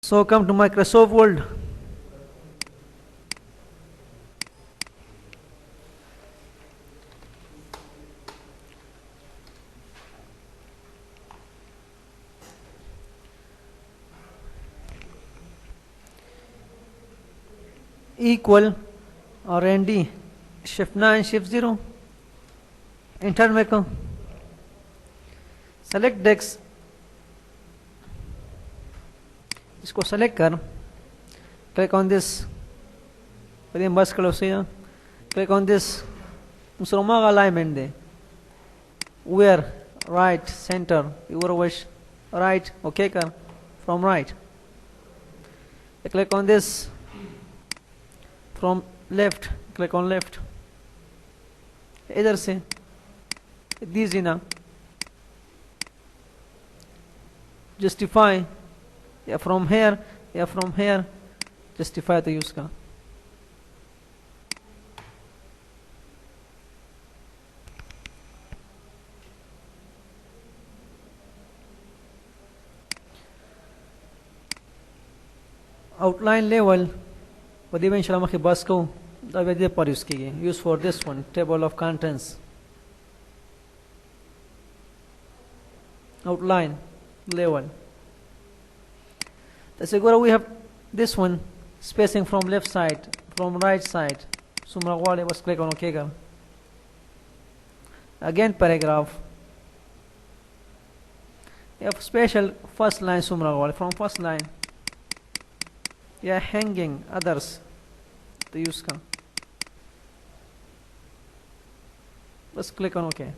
So come to Microsoft Word. Equal और ND shift 9 shift 0 enter में को select dex इसको select कर click on this पहले बस करो से click on this मुसलमान का alignment they where right center your wish right okay कर from right click on this from left click on left इधर से दीजिए ना justify या from here या from here justify तो यूज का outline level वदी में इंशाल्लाह मखे बस को दे पर यूज कीजिए use for this one table of contents outline level. That's where we have this one spacing from left side from right side. Sumra wale was click on OK. Again paragraph. You have special first line sumra wale from first line. Yeah, hanging others to use ka. Let's click on OK.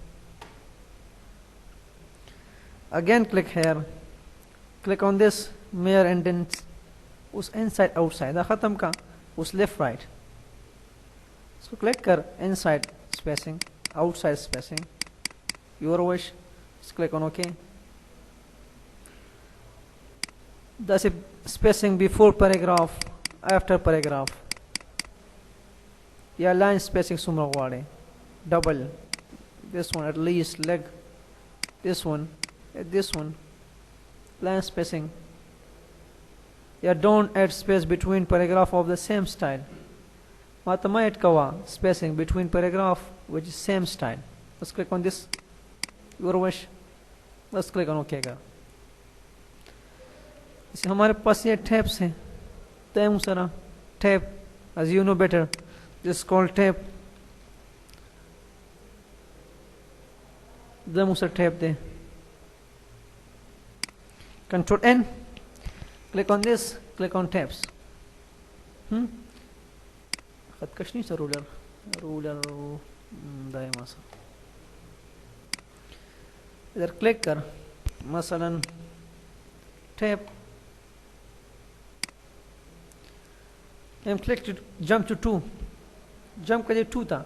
Again click here, click on this mirror indents उस inside outside दा खत्म का उस left right इसको click कर inside spacing outside spacing your wish just click on OK. That's it, spacing before paragraph after paragraph या line spacing सुमरा वाले double this one at least leg this one this one line spacing yeah don't add space between paragraph of the same style matamait kawa spacing between paragraph which is same style. Let's click on this your wish let's click on OK का इसे हमारे पास ये tabs हैं तय सारा tab as you know better this is called tab the मुसर tab they Control N, click on this, click on tabs. خد كشني ruler दाएं मासा इधर क्लिक कर मसलन tab and click to jump to 2 jump करिए 2 था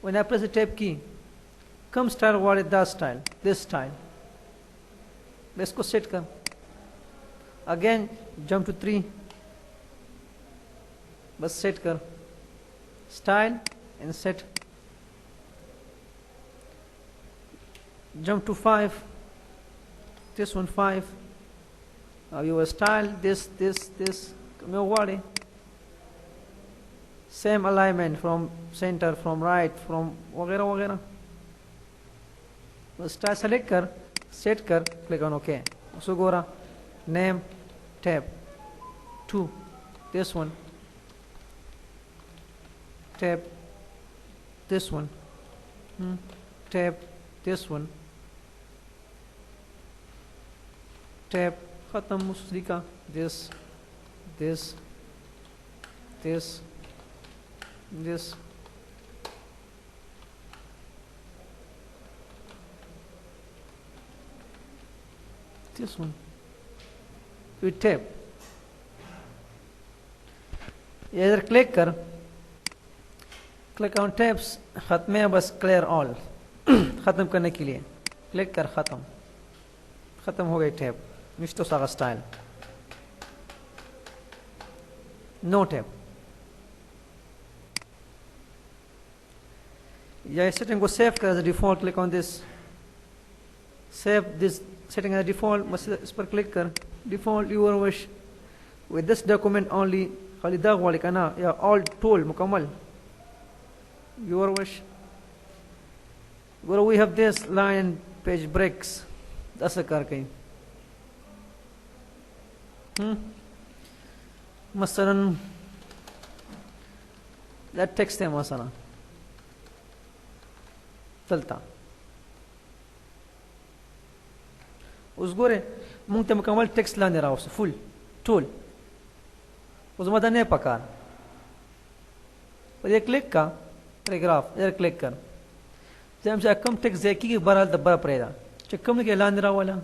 when I press the tab key come style what is that style this style इसको set कर again jump to 3 बस सेट कर style and set jump to 5 this one 5 your style this मैं वाले same alignment from center from right from वगैरह वगैरह बस style select कर सेट कर click on OK उसको गोरा name tab 2 this one tab this one tab this one tab खत्म उसी का this this this one with tab ये इधर क्लिक कर क्लिक ऑन टैब्स खत्म है बस क्लियर ऑल खत्म करने के लिए क्लिक कर खत्म हो गई टैब निश्तो सारा स्टाइल नो टैब या सेटिंग को सेव कर as default click on this save this setting as default बस इस पर क्लिक कर default your wish with this document only खाली दा वाले का ना या all tool मुकम्मल your wish where we have this line page breaks ऐसा कर कहीं मसलन that text है मसला चलता उस गोरे मुंगते मुकम्मल टेक्स्ट लाने रहा उसे फुल टूल उस मदा नहीं पकार पर ये क्लिक का पैराग्राफ इधर क्लिक कर जब हमसे कम टेक्स्ट देखी कि बरहाल दब्बा पड़ेगा चक्कम ने के लाने रहा वाला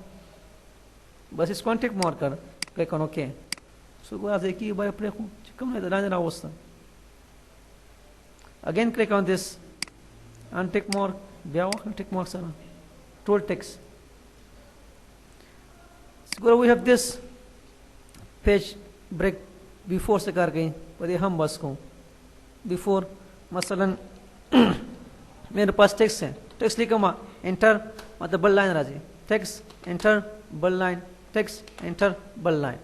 बस इसको टिक मार कर क्लिक ऑन ओके सो गोरा देखी बाय पड़े को चक्कम ने लाने रहा उस again click on this and tick mark biawa tick mark sana tool text so we have this page break before से कर गई पर ये हम बस को before मसलन मेरे पास टेक्स्ट है टेक्स्ट लिखा मैं एंटर मतलब बल लाइन राजी टेक्स्ट एंटर बल लाइन टेक्स्ट एंटर बल लाइन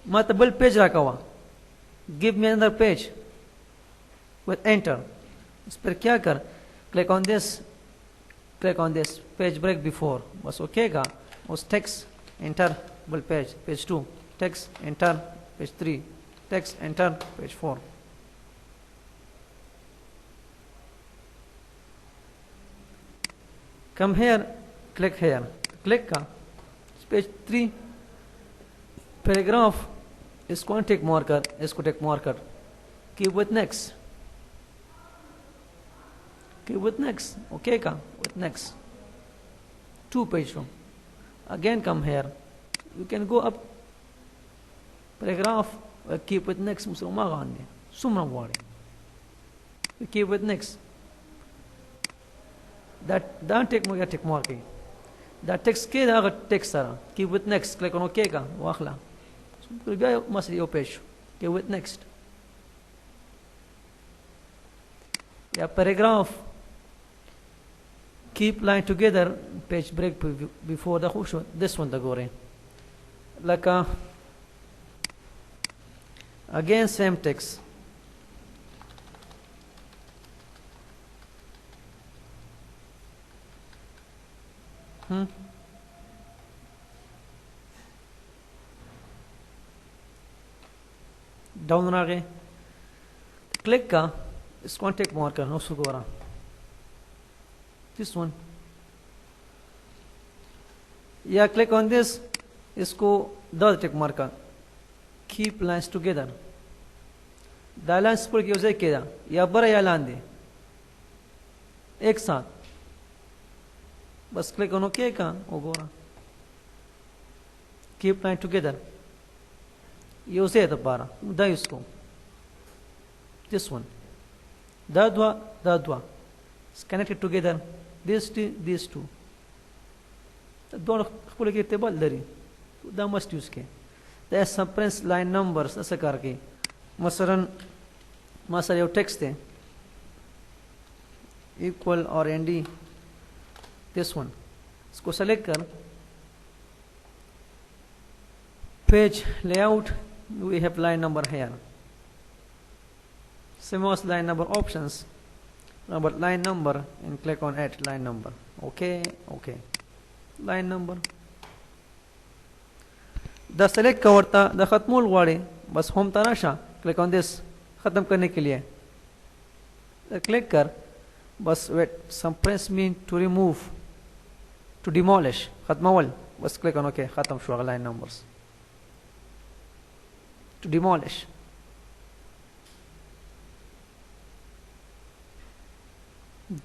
मतलब बल पेज रखा हुआ give me another page with enter इस पर क्या कर click on this page break before बस ओके का उस text enter बल page page 2 text enter page 3 text enter page 4 come here click here click का page 3 paragraph इसको टिक मार्कर इसको टिक marker keep with next keep with next okay का with next 2 page from again come here you can go up paragraph keep with next muso ma gande sumra wale we keep with next that don't take more tick marking that text ke da text sara keep with next click on okay ka wakhla so bia masli o page keep with next ya paragraph keep line together page break before the khushu this one the gore like again same text down आ गए click का इसको टिक मार करना उसको गोरा this one या click on this इसको दो टिक मार कर keep lines together the lines पर क्यों से किया या बड़ा या लान दे एक साथ बस click on OK का वो गोरा keep line together ये उसे है तो बारा द इसको this one the dwa is connected together these two दोनों खुले के टेबल दरी दा मस्ट यूज के द सबप्रेस लाइन नंबर्स ऐसे करके मसलन ये टेक्स्ट है इक्वल और एनडी दिस वन इसको सेलेक्ट कर page layout we have line number here same as line number options but line number and click on add line number okay line number the select कवरता the खत्मोल वाड़े बस home तराशा click on this खत्म करने के लिए click कर बस wait some press mean to remove to demolish खत्मावल बस क्लिक ऑन ओके खत्म शुआ line numbers to demolish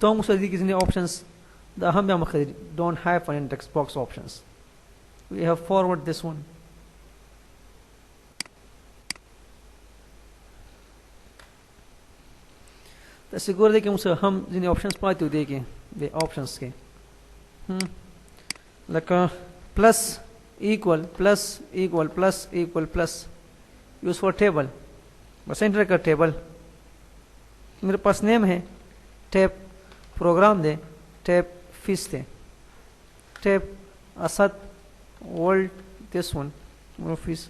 don't study any options the hum don't have any text box options we have forward this one तो secure देखिए मुझसे हम जिन्हें options पाते हो देखिए वे ऑप्शंस के लका plus equal plus equal plus equal plus use for table बस एंटर कर टेबल मेरे पास नेम है tap program the tap fees the tap Asad world this one office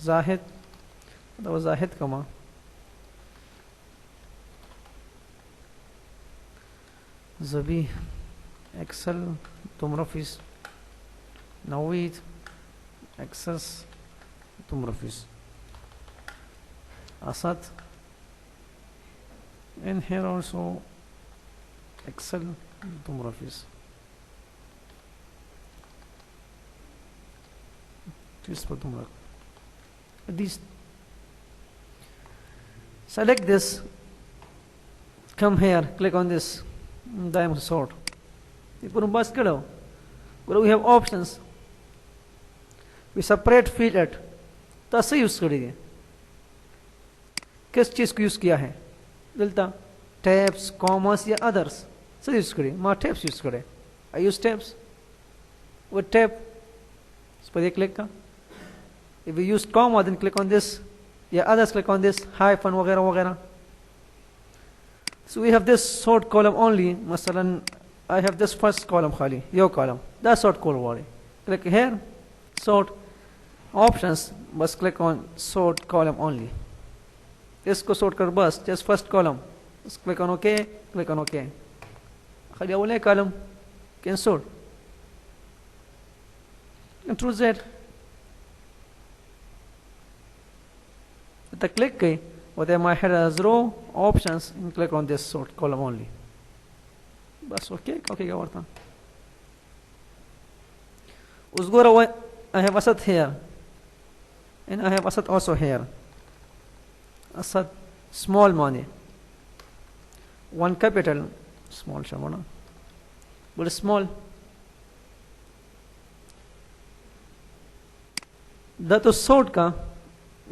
Zahid तो जाहिद कमा जबी एक्सेल तुमरफिस नवीद एक्सेस तुमरफिस Asad and here also Excel Tumrafis. Just for Tumraf. These select this, come here, click on this diamond sort. We have options. We separate field at तसे use करेंगे किस चीज को use किया है दिलता टैब्स कॉमर्स या others से use करें माँ टैब्स यूज करें आई यूज टैब्स वो टैब इस पर क्लिक का if we use comma then click on this या others click on this hyphen वगैरह वगैरह so we have this sort column only मसलन I have this first column खाली your column that's sort column वाली click here sort options बस click on sort column only इसको sort कर बस just first column just click on OK click on OK खाली अवले column can sort Control Z the click key whether my header has row options and click on this sort column only बस OK OK क्या करता उसको रहो I have Asad here and I have Asad also here Asad small money one capital small shamana but small that तो sort का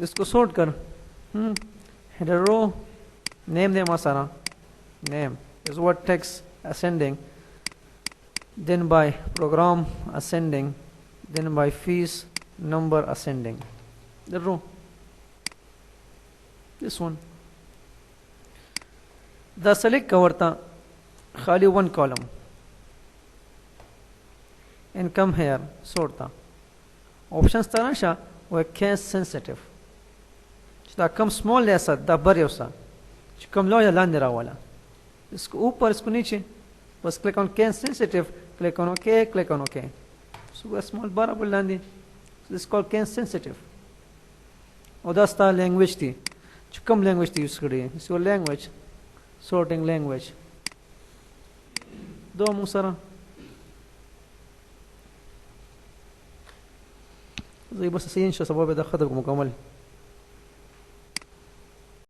इसको sort कर header row name they मासारा name is what text ascending then by program ascending then by fees number ascending the row this one the select coverta khali one column and come here sorta options tarasha were case sensitive da kam small ऐसा da बड़े उसा कम लो या लाने रहा वाला इसको ऊपर इसको नीचे बस click on case sensitive click on OK click on OK so a small bar अब लाने so this is called case sensitive और दास्ता language थी जो कम language थी यूज़ करी है इसको language sorting language दो मुसरा زي بس سين شو سبب ده خطر مكمل